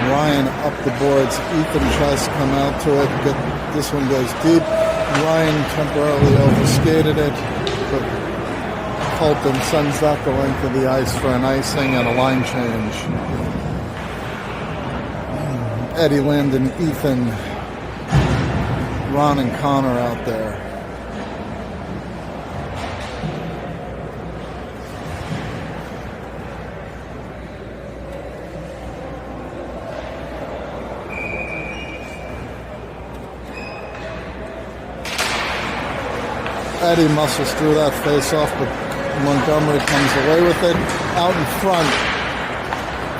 Speaker 1: Ryan up the boards. Ethan tries to come out to it. This one goes deep. Ryan temporarily overskated it, but Colton sends that the length of the ice for an icing and a line change. Eddie, Landon, Ethan, Ron, and Connor out there. Eddie muscles through that face-off, but Montgomery comes away with it. Out in front,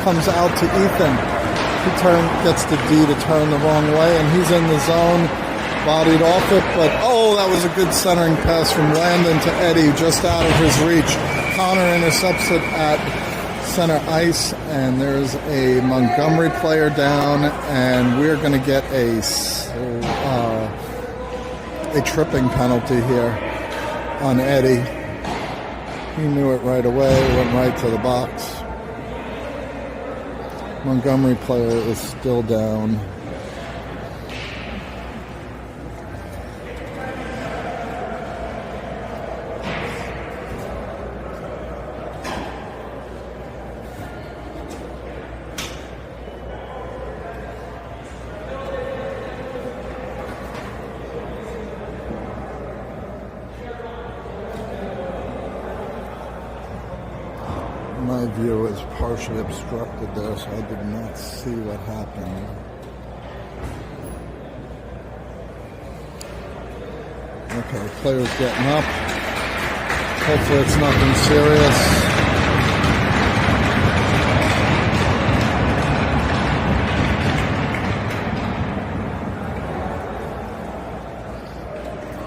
Speaker 1: comes out to Ethan. He gets the D to turn the wrong way, and he's in the zone, bodied off it, but that was a good centering pass from Landon to Eddie, just out of his reach. Connor intercepts it at center ice, and there's a Montgomery player down, and we're going to get a tripping penalty here on Eddie. He knew it right away, went right to the box. Montgomery player is still down. My view is partially obstructed there, so I did not see what happened. Okay, player's getting up. Hopefully it's nothing serious.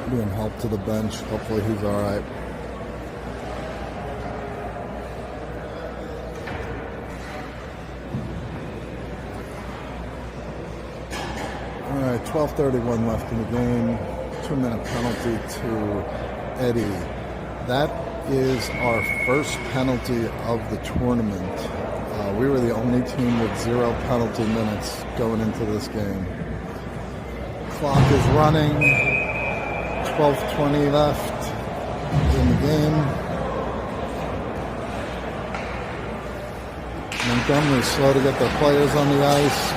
Speaker 1: Being helped to the bench. Hopefully he's all right. All right, 12:31 left in the game. 2-minute penalty to Eddie. That is our first penalty of the tournament. We were the only team with 0 penalty minutes going into this game. Clock is running. 12:20 left in the game. Montgomery slow to get their players on the ice.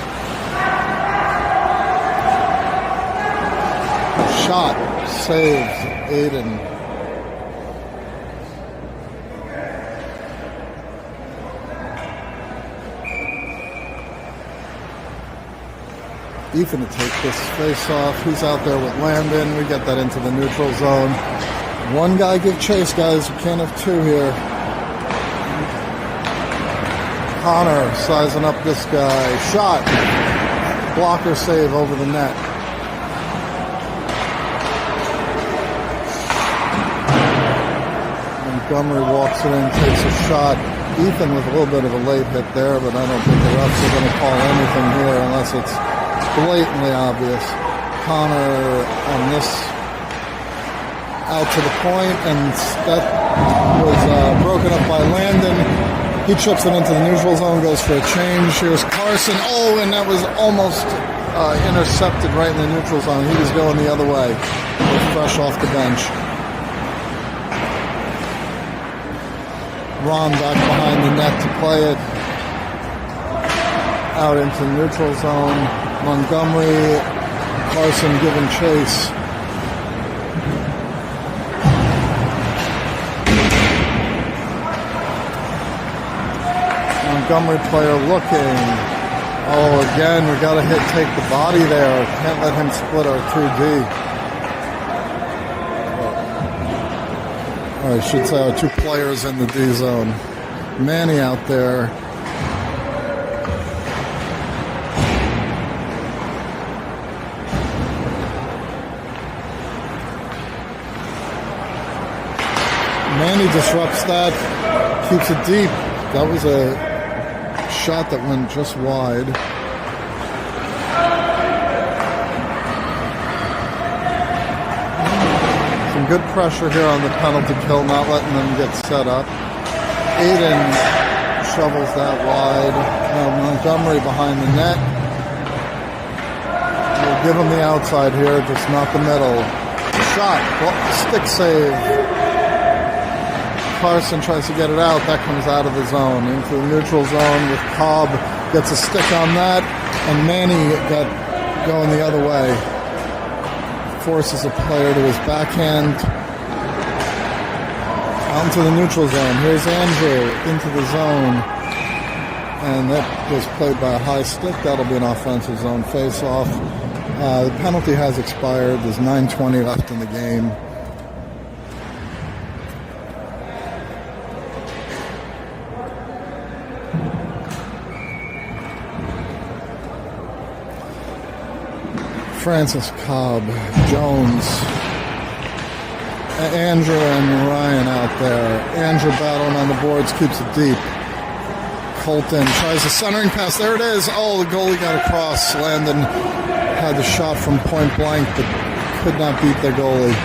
Speaker 1: Shot saves Aiden. Ethan to take this face off. He's out there with Landon. We get that into the neutral zone. One guy give chase, guys. We can't have two here. Connor sizing up this guy. Shot. Blocker save over the net. Montgomery walks it in, takes a shot. Ethan with a little bit of a late hit there, but I don't think the refs are going to call anything here unless it's blatantly obvious. Connor on this out to the point, and that was broken up by Landon. He chips it into the neutral zone, goes for a change. Here's Carson. Oh, and that was almost intercepted right in the neutral zone. He was going the other way, fresh off the bench. Ron back behind the net to play it. Out into the neutral zone. Montgomery, Carson giving chase. Montgomery player looking. Oh, again, we got to take the body there. Can't let him split our 2D. Or I should say our 2 players in the D zone. Manny out there. Manny disrupts that, keeps it deep. That was a shot that went just wide. Some good pressure here on the penalty kill, not letting them get set up. Aiden shovels that wide. Now Montgomery behind the net. We'll give him the outside here, just not the middle. Shot, stick save. Carson tries to get it out. That comes out of the zone into the neutral zone with Cobb. Gets a stick on that, and Manny got going the other way. Forces a player to his backhand. Out into the neutral zone. Here's Andrew into the zone. And that was played by a high stick. That'll be an offensive zone face-off. The penalty has expired. There's 9:20 left in the game. Francis, Cobb, Jones, Andrew and Ryan out there. Andrew battling on the boards, keeps it deep. Colton tries a centering pass. There it is. Oh, the goalie got across. Landon had the shot from point blank, but could not beat the goalie.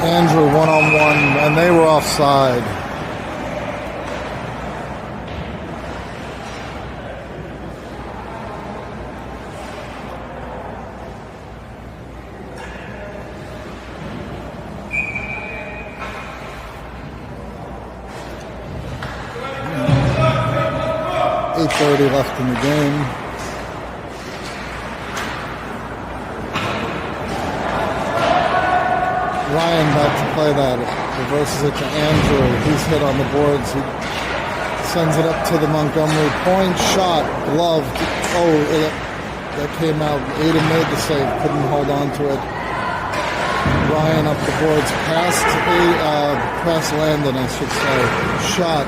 Speaker 1: Andrew one-on-one, and they were offside. .30 left in the game. Ryan back to play that. Reverses it to Andrew. He's hit on the boards. He sends it up to the Montgomery point. Shot. Gloved. Oh, that came out. Aiden made the save. Couldn't hold on to it. Ryan up the boards. Past Landon, I should say. Shot.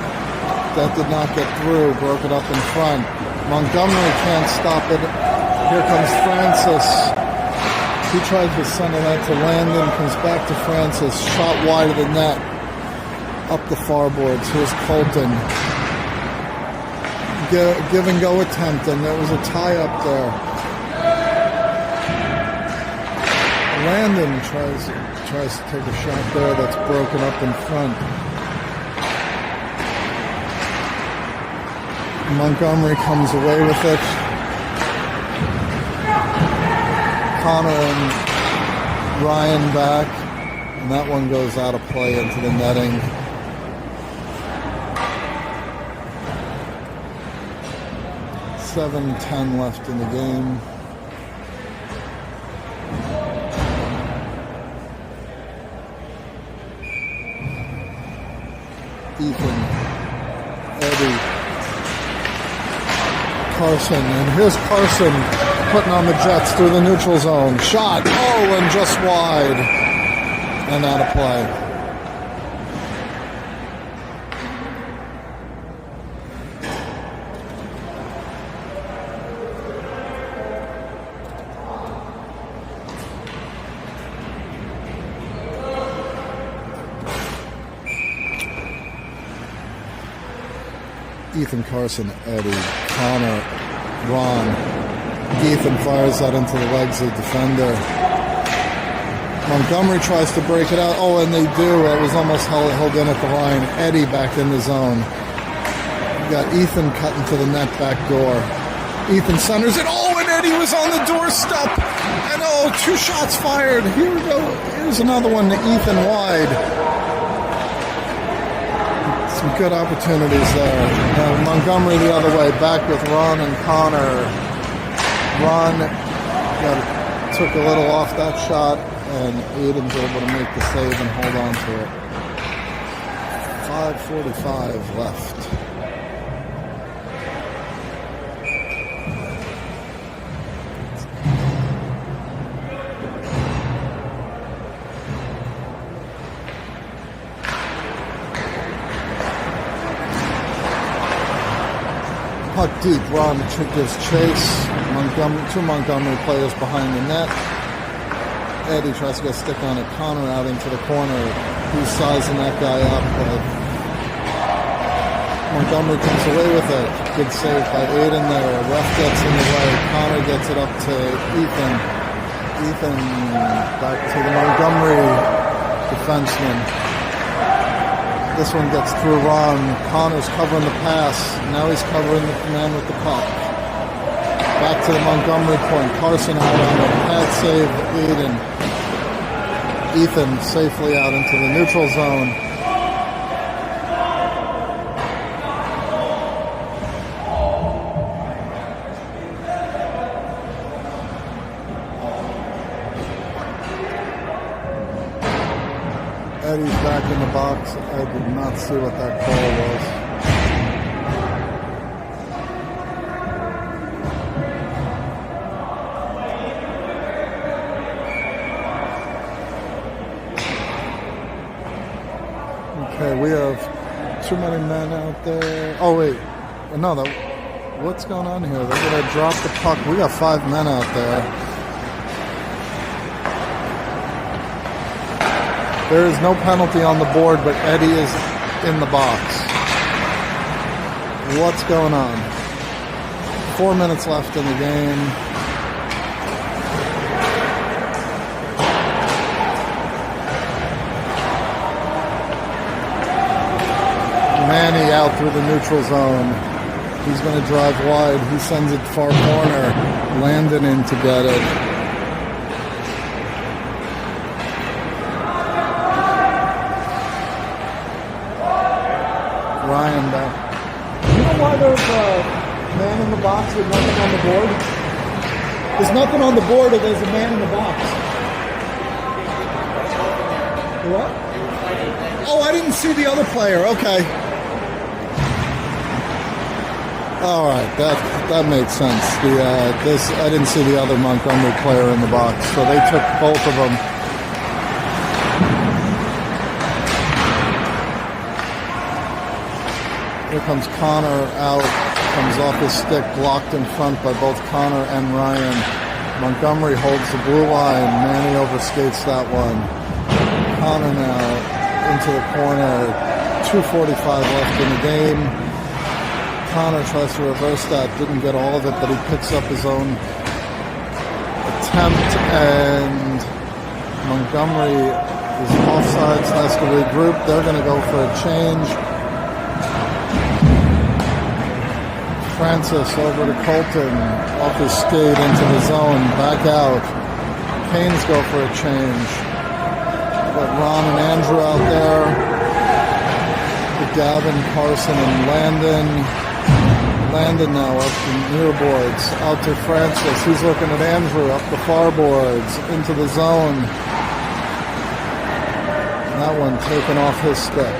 Speaker 1: That did not get through. Broke it up in front. Montgomery can't stop it. Here comes Francis. He tries to send it out to Landon. Comes back to Francis. Shot wide of the net. Up the far boards. Here's Colton. Give and go attempt, and there was a tie up there. Landon tries to take a shot there that's broken up in front. Montgomery comes away with it. Connor and Ryan back, and that one goes out of play into the netting. $7:10 left in the game. Ethan, Eddie, Carson, and here's Carson putting on the Jets through the neutral zone. Shot, and just wide, and out of play. Ethan, Carson, Eddie, Connor, Ron. Ethan fires that into the legs of the defender. Montgomery tries to break it out. And they do. It was almost held in at the line. Eddie back in the zone. You got Ethan cutting to the net back door. Ethan centers it. And Eddie was on the doorstep. And 2 shots fired. Here we go. Here's another one to Ethan wide. Some good opportunities there. And Montgomery the other way, back with Ron and Connor. Ron took a little off that shot, and Aiden's able to make the save and hold on to it. 5:45 left. Puck deep, Ron gives chase. Two Montgomery players behind the net. Eddie tries to get a stick on it. Connor out into the corner. He's sizing that guy up, but Montgomery comes away with it. Good save by Aiden there. Ref gets in the way. Connor gets it up to Ethan. Ethan back to the Montgomery defenseman. This one gets through Ron. Connor's covering the pass. Now he's covering the man with the puck. Back to the Montgomery point. Carson out on it. Pad save, Aiden. Ethan safely out into the neutral zone. Eddie's back in the box. I did not see what that call was. Okay, we have too many men out there. No, what's going on here? They're going to drop the puck. We got 5 men out there. There is no penalty on the board, but Eddie is in the box. What's going on? 4 minutes left in the game. Manny out through the neutral zone. He's going to drive wide. He sends it far corner. Landon in to get it. Ryan back. You know why there's a man in the box with nothing on the board? There's nothing on the board, or there's a man in the box. What? I didn't see the other player. Okay. All right, that makes sense. I didn't see the other Montgomery player in the box, so they took both of them. Here comes Connor out, comes off his stick, blocked in front by both Connor and Ryan. Montgomery holds the blue line. Manny overskates that one. Connor now into the corner. 2:45 left in the game. Connor tries to reverse that, didn't get all of it, but he picks up his own attempt, and Montgomery is offsides, has to regroup. They're going to go for a change. Francis over to Colton, off his skate into the zone, back out. Canes go for a change. Got Ron and Andrew out there. With Gavin, Carson, and Landon. Landon now up the near boards, out to Francis. He's looking at Andrew up the far boards, into the zone. And that one taken off his stick.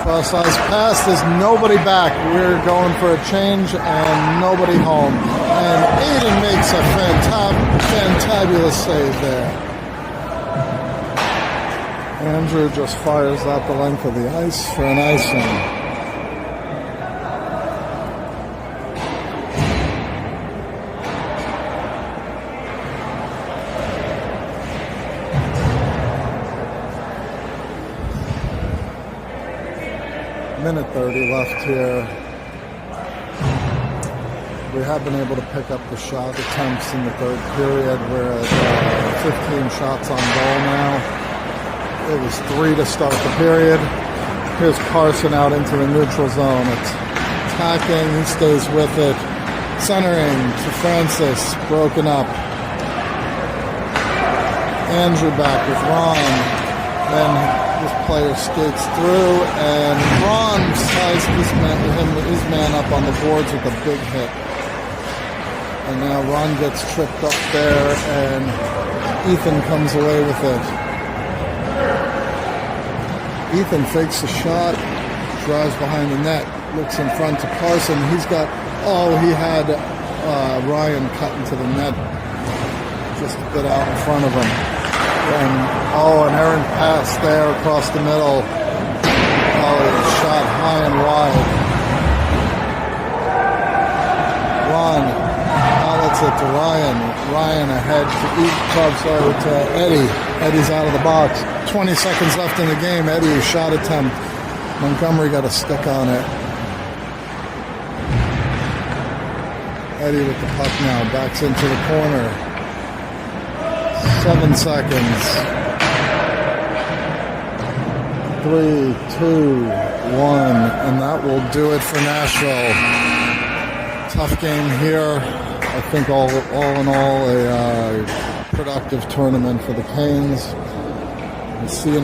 Speaker 1: Cross-ice pass, there's nobody back. We're going for a change and nobody home. And Aiden makes a fantabulous save there. Andrew just fires out the length of the ice for an icing. Minute 30 left here. We have been able to pick up the shot attempts in the third period. We're at 15 shots on goal now. It was 3 to start the period. Here's Carson out into the neutral zone. It's attacking, he stays with it. Centering to Francis, broken up. Andrew back with Ron. Then this player skates through, and Ron sized his man up on the boards with a big hit. And now Ron gets tripped up there, and Ethan comes away with it. Ethan fakes the shot, drives behind the net, looks in front to Carson. He's got, he had Ryan cut into the net just a bit out in front of him. And an errant pass there across the middle. Shot high and wide. Ron outlets it to Ryan. Ryan ahead to Eddie. Eddie's out of the box. 20 seconds left in the game. Eddie, shot attempt. Montgomery got a stick on it. Eddie with the puck now. Backs into the corner. 7 seconds. 3, 2, 1, and that will do it for Nashville. Tough game here. I think all in all a productive tournament for the Canes. We'll see you next.